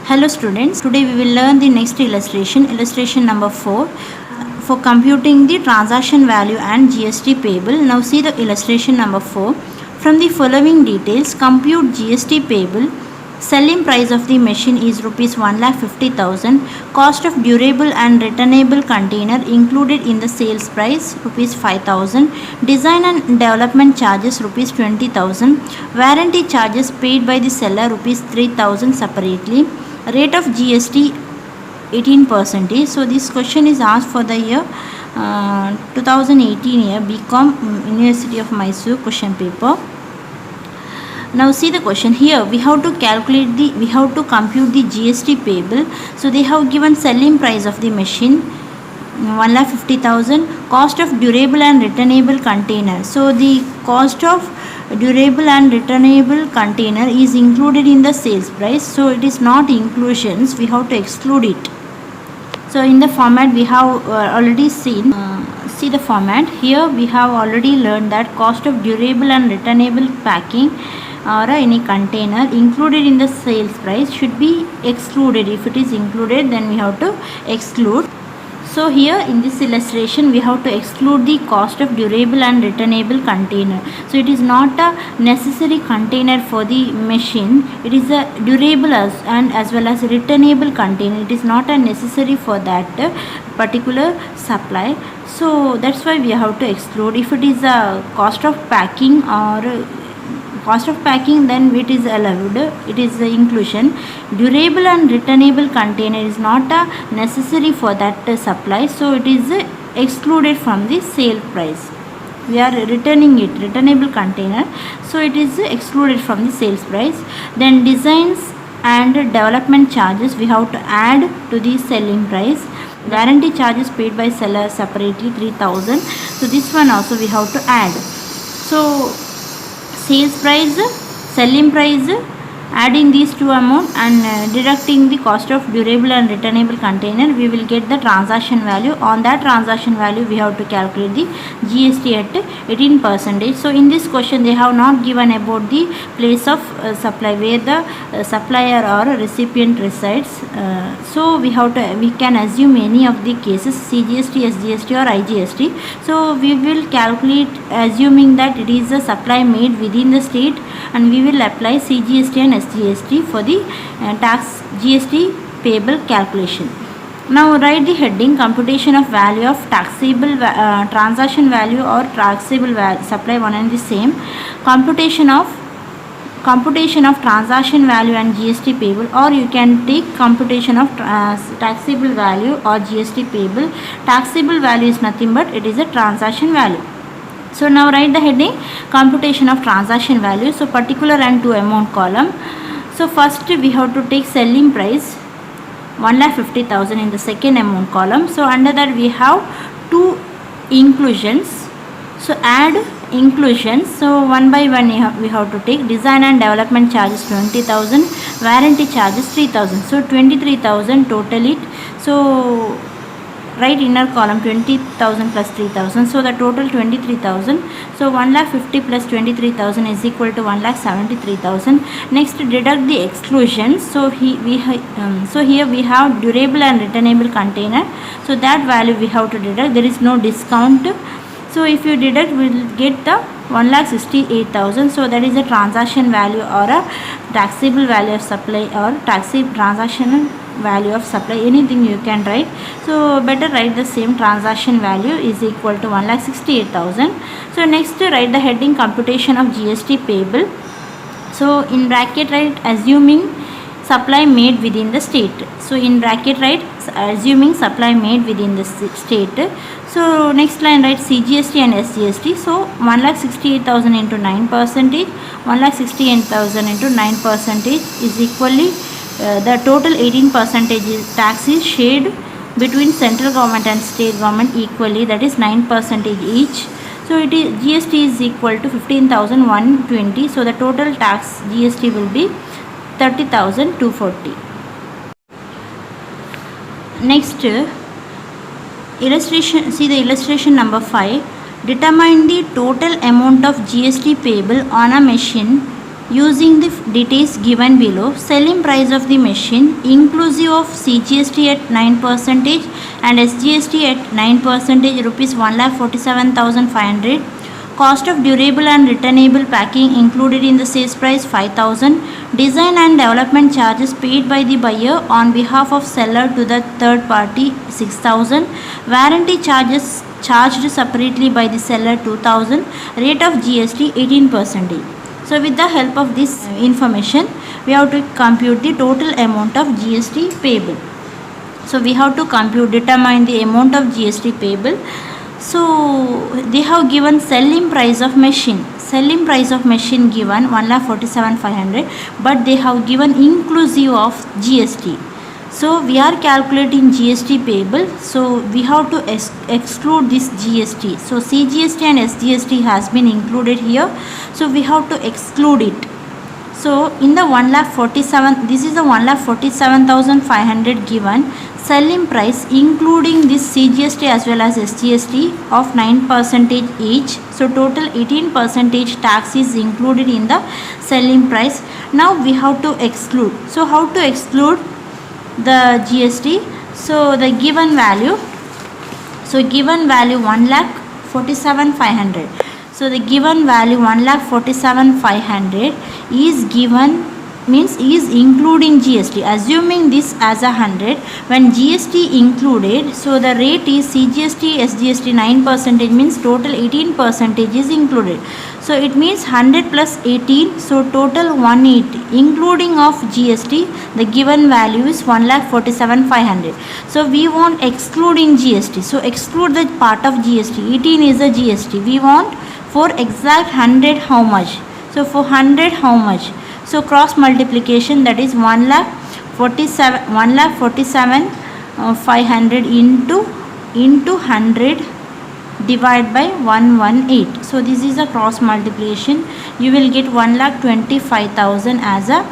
Hello students, today we will learn the next illustration number 4 for computing the transaction value and GST payable. Now see the illustration number 4. From the following details, compute GST payable. Selling price of the machine is rupees 1,50,000. Cost of durable and returnable container included in the sales price rupees 5,000. Design and development charges rupees 20,000. Warranty charges paid by the seller rupees 3,000 separately. Rate of GST 18%. So this question is asked for the year 2018 year BCom University of Mysore question paper. Now see the question here. We have to compute the GST payable. So they have given selling price of the machine 1,50,000. Cost of durable and returnable container. So the cost of durable and returnable container is included in the sales price. So it is not inclusions. We have to exclude it. So in the format we have already seen. See the format. Here we have already learned that cost of durable and returnable packing or any container included in the sales price should be excluded. If it is included, then we have to exclude. So here in this illustration we have to exclude the cost of durable and returnable container. So it is not a necessary container for the machine. It is a durable as well as returnable container. It is not a necessary for that particular supply. So that's why we have to exclude. If it is a cost of packing or cost of packing, then it is allowed, it is the inclusion. Durable and returnable container is not necessary for that supply, so it is excluded from the sale price. We are returning it, returnable container, so it is excluded from the sales price. Then designs and development charges we have to add to the selling price. Warranty charges paid by seller separately 3,000. So this one also we have to add. So sales price, selling price, adding these two amount and deducting the cost of durable and returnable container, we will get the transaction value. On that transaction value we have to calculate the GST at 18%. So in this question they have not given about the place of supply, where the supplier or recipient resides. So we can assume any of the cases, CGST, SGST or IGST. So we will calculate assuming that it is a supply made within the state, and we will apply CGST and SGST for the tax GST payable calculation. Now write the heading: computation of value of taxable transaction value or taxable supply, one and the same. Computation of transaction value and GST payable, or you can take computation of taxable value or GST payable. Taxable value is nothing but it is a transaction value. So now write the heading: computation of transaction value. So particular and to amount column. So first we have to take selling price 1,50,000 in the second amount column. So under that we have two inclusions. So add inclusions. So one by one we have to take. Design and development charges 20,000. Warranty charges 3,000. So 23,000 total it. So right inner column 20,000 plus 3,000. So the total 23,000. So 1,50,000 plus 23,000 is equal to 1,73,000. Next deduct the exclusions. So here we have durable and returnable container. So that value we have to deduct. There is no discount. So if you deduct, we will get the 1,68,000. So that is a transaction value or a taxable value of supply or transactional value of supply, anything you can write. So better write the same. Transaction value is equal to 1,68,000. So next write the heading: computation of GST payable. So in bracket write assuming supply made within the state. So in bracket write assuming supply made within the state. So next line write CGST and SGST. So 1,68,000 into 9%, 1,68,000 into 9% is equally the total 18% tax is shared between central government and state government equally, that is 9% each. So it is GST is equal to 15,120. So the total tax GST will be 30,240. Next illustration, see the illustration number 5. Determine the total amount of GST payable on a machine using the details given below. Selling price of the machine inclusive of CGST at 9% and SGST at 9%, rupees 1,47,500. Cost of durable and returnable packing included in the sales price 5,000. Design and development charges paid by the buyer on behalf of seller to the third party 6,000. Warranty charges charged separately by the seller 2,000. Rate of GST 18%. So with the help of this information, we have to compute the total amount of GST payable. So we have to determine the amount of GST payable. So they have given selling price of machine. Selling price of machine given 1,47,500, but they have given inclusive of GST. So we are calculating GST payable. So we have to exclude this GST. So CGST and SGST has been included here. So we have to exclude it. So in the 1,47,000, this is the 1,47,500 given selling price including this CGST as well as SGST of 9% each. So total 18% tax is included in the selling price. Now we have to exclude. So how to exclude the GST? So the given value, so given value 1,47,500. So the given value 1,47,500 is given, means is including GST. Assuming this as 100, when GST included, so the rate is CGST SGST 9%, means total 18% is included. So it means 100 plus 18, so total 180 including of GST. The given value is 1,47,500. So we want excluding GST. So exclude the part of GST. 18 is the GST. We want for exact 100 how much? So for 100 how much? So cross multiplication, that is 1,47,500 into 100 divided by 118. So this is a cross multiplication. You will get 1,25,000 as a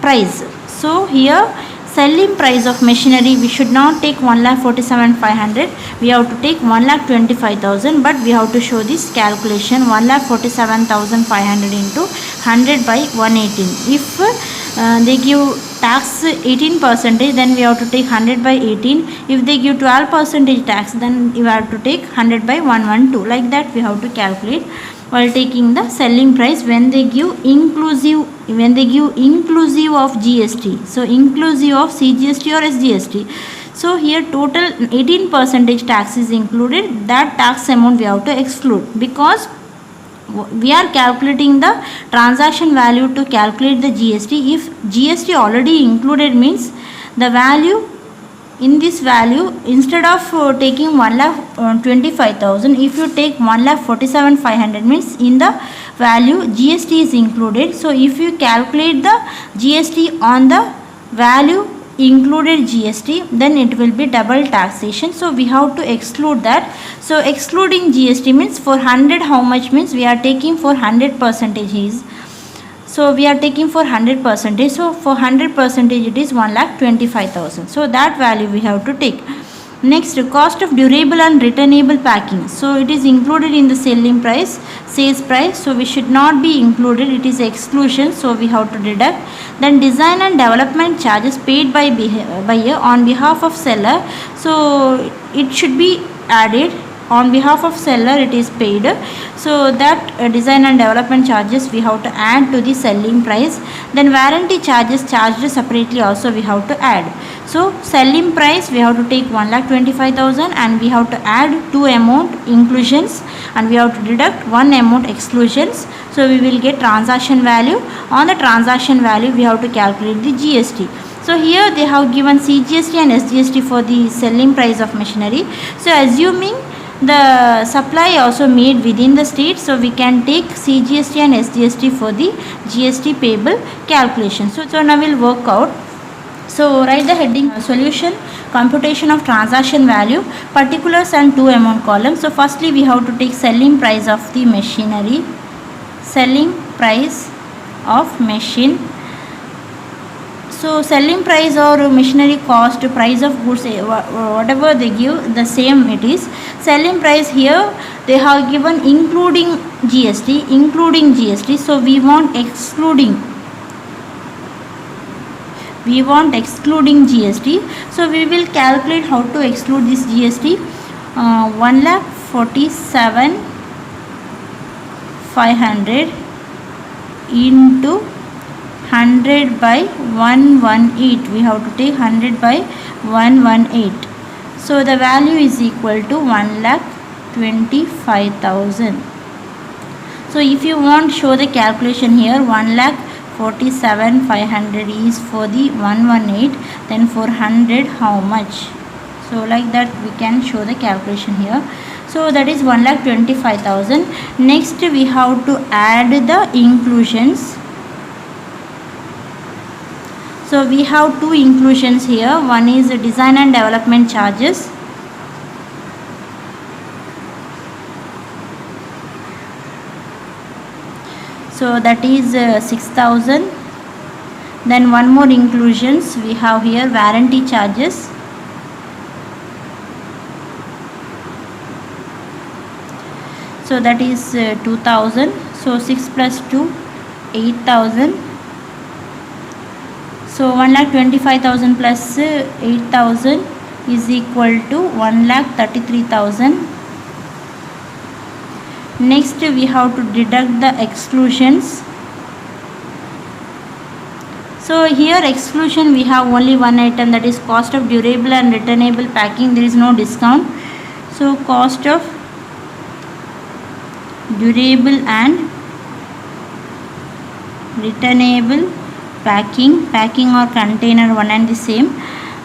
price. So here selling price of machinery, we should not take 1,47,500. We have to take 1,25,000, but we have to show this calculation 1,47,500 into 100 by 118. If they give tax 18%, then we have to take 100 by 18. If they give 12% tax, then you have to take 100 by 112. Like that we have to calculate while taking the selling price when they give inclusive of GST. So inclusive of CGST or SGST. So here total 18% tax is included. That tax amount we have to exclude, because we are calculating the transaction value to calculate the GST. If GST already included, means the value, in this value, instead of taking 1,25,000, if you take 1,47,500, means in the value GST is included. So if you calculate the GST on the value included GST, then it will be double taxation. So we have to exclude that. So excluding GST means for 100 how much, means we are taking for 100% is. So we are taking for 100%. So for 100% it is 1,25,000. So that value we have to take. Next, cost of durable and returnable packing. So it is included in the selling price, sales price. So we should not be included. It is exclusion. So we have to deduct. Then design and development charges paid by buyer on behalf of seller. So it should be added. On behalf of seller it is paid. So that design and development charges we have to add to the selling price. Then warranty charges charged separately also we have to add. So selling price we have to take 1,25,000 and we have to add two amount inclusions and we have to deduct one amount exclusions. So we will get transaction value. On the transaction value we have to calculate the GST. So here they have given CGST and SGST for the selling price of machinery. So assuming the supply also made within the state, so we can take CGST and SGST for the GST payable calculation. So now we'll work out. So write the heading solution, computation of transaction value, particulars and two amount columns. So firstly we have to take selling price of the machinery, selling price of machine. So selling price or machinery cost, price of goods, whatever they give, the same it is. Selling price here They have given including GST, so we want excluding GST. So we will calculate how to exclude this GST. 1,47,500 into 100 by 118. We have to take 100 by 118. So the value is equal to 1,25,000. So if you want to show the calculation here, 1,47,500 is for the 118, then for 100 how much? So like that we can show the calculation here. So that is 1,25,000. Next we have to add the inclusions. So we have two inclusions here. One is design and development charges. So that is 6,000. Then one more inclusions we have here, warranty charges. So that is 2,000. So 6 plus 2, 8,000. So 1,25,000 plus 8,000 is equal to 1,33,000. Next we have to deduct the exclusions. So here exclusion we have only one item, that is cost of durable and returnable packing. There is no discount. So cost of durable and returnable packing or container, one and the same.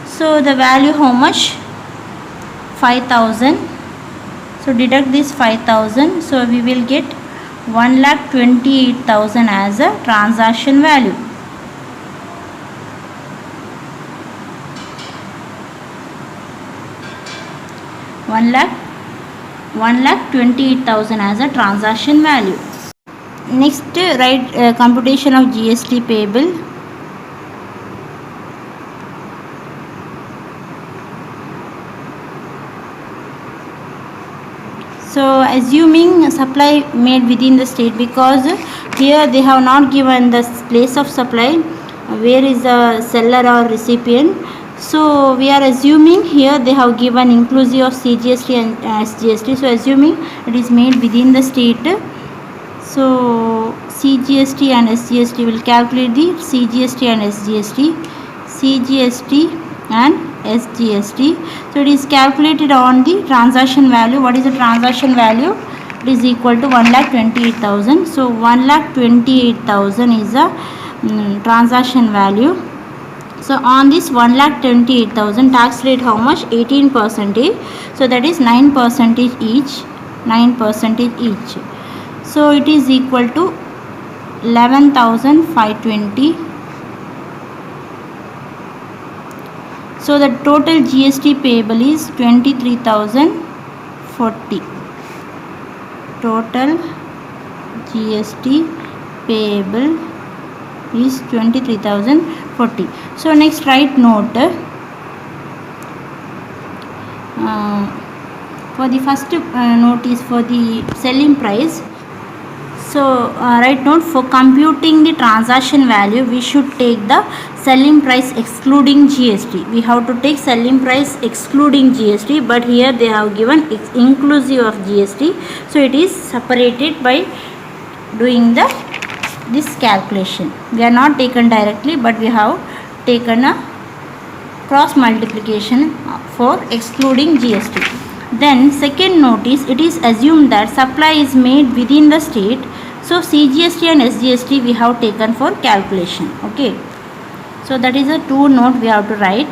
So the value how much? 5,000. So deduct this 5,000. So we will get 1,28,000 as a transaction value. One lakh 1,28,000 as a transaction value. Next write computation of GST payable. So assuming supply made within the state, because here they have not given the place of supply, where is the seller or recipient. So we are assuming here they have given inclusive of CGST and SGST. So assuming it is made within the state, so CGST and SGST will calculate the CGST and SGST. So it is calculated on the transaction value. What is the transaction value? It is equal to 1,28,000. So 1,28,000 is a transaction value. So on this 1,28,000, tax rate how much? 18%. So that is 9% each. So it is equal to 11,520. So the total GST payable is 23,040. Total GST payable is 23,040. So next write note. For the first note is for the selling price. So write note, for computing the transaction value we should take the selling price excluding GST. We have to take selling price excluding GST, but here they have given inclusive of GST. So it is separated by doing this calculation. We are not taken directly, but we have taken a cross multiplication for excluding GST. Then second note is, it is assumed that supply is made within the state. So CGST and SGST we have taken for calculation. Okay. So that is a two note we have to write.